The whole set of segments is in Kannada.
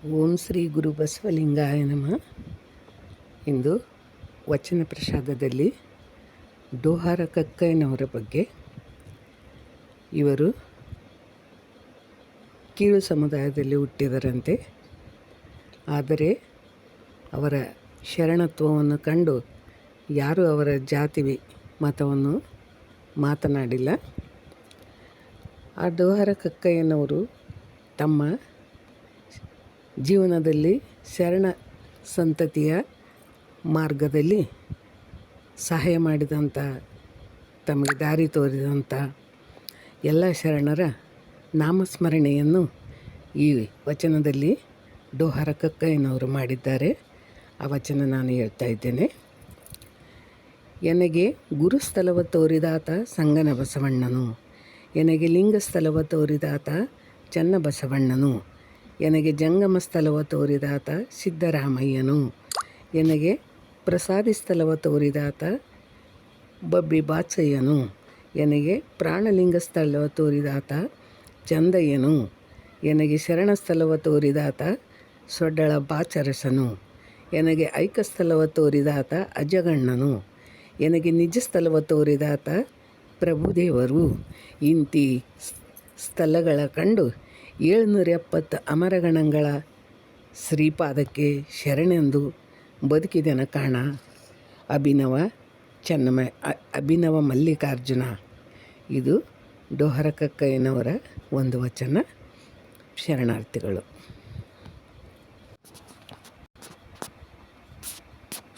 ಓಂ ಶ್ರೀ ಗುರು ಬಸವಲಿಂಗಾಯ ನಮಃ. ಇಂದು ವಚನ ಪ್ರಸಾದದಲ್ಲಿ ಡೋಹಾರ ಕಕ್ಕಯ್ಯನವರ ಬಗ್ಗೆ. ಇವರು ಕೀಳು ಸಮುದಾಯದಲ್ಲಿ ಹುಟ್ಟಿದರಂತೆ. ಆದರೆ ಅವರ ಶರಣತ್ವವನ್ನು ಕಂಡು ಯಾರೂ ಅವರ ಜಾತಿ ಮತವನ್ನು ಮಾತನಾಡಿಲ್ಲ. ಆ ಡೋಹಾರ ಕಕ್ಕಯ್ಯನವರು ತಮ್ಮ ಜೀವನದಲ್ಲಿ ಶರಣ ಸಂತತಿಯ ಮಾರ್ಗದಲ್ಲಿ ಸಹಾಯ ಮಾಡಿದಂಥ, ತಮಗೆ ದಾರಿ ತೋರಿದಂಥ ಎಲ್ಲ ಶರಣರ ನಾಮಸ್ಮರಣೆಯನ್ನು ಈ ವಚನದಲ್ಲಿ ಡೋಹಾರ ಕಕ್ಕಯ್ಯನವರು ಮಾಡಿದ್ದಾರೆ. ಆ ವಚನ ನಾನು ಹೇಳ್ತಾ ಇದ್ದೇನೆ. ಎನಗೆ ಗುರುಸ್ಥಳವ ತೋರಿದಾತ ಸಂಗನ ಬಸವಣ್ಣನು, ಎನಗೆ ಲಿಂಗಸ್ಥಳವ ತೋರಿದಾತ ಚನ್ನ ಬಸವಣ್ಣನು, ಎನಗೆ ಜಂಗಮ ಸ್ಥಳವ ತೋರಿದಾತ ಸಿದ್ದರಾಮಯ್ಯನು, ಎನಗೆ ಪ್ರಸಾದಿ ಸ್ಥಳವ ತೋರಿದಾತ ಬಬ್ಬಿ ಬಾಚಯ್ಯನು, ಎನಗೆ ಪ್ರಾಣಲಿಂಗ ಸ್ಥಳವ ತೋರಿದಾತ ಚಂದಯ್ಯನು, ಎನಗೆ ಶರಣ ಸ್ಥಳವ ತೋರಿದಾತ ಸೊಡ್ಡಳ ಬಾಚರಸನು, ಎನಗೆ ಐಕಸ್ಥಳವ ತೋರಿದಾತ ಅಜಗಣ್ಣನು, ಎನಗೆ ನಿಜ ಸ್ಥಳವ ತೋರಿದಾತ ಪ್ರಭುದೇವರು. ಇಂತಿ ಸ್ಥಳಗಳ ಕಂಡು 770 ಅಮರಗಣಗಳ ಶ್ರೀಪಾದಕ್ಕೆ ಶರಣೆಂದು ಬದುಕಿದೆನ ಕಾಣ ಅಭಿನವ ಮಲ್ಲಿಕಾರ್ಜುನ. ಇದು ಡೋಹಾರ ಕಕ್ಕಯ್ಯನವರ ಒಂದು ವಚನ. ಶರಣಾರ್ಥಿಗಳು.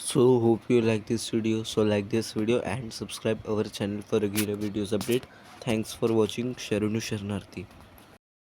So hope you like this video. So like this video and subscribe our channel for regular videos update. Thanks for watching. Sharanu Sharanarthi.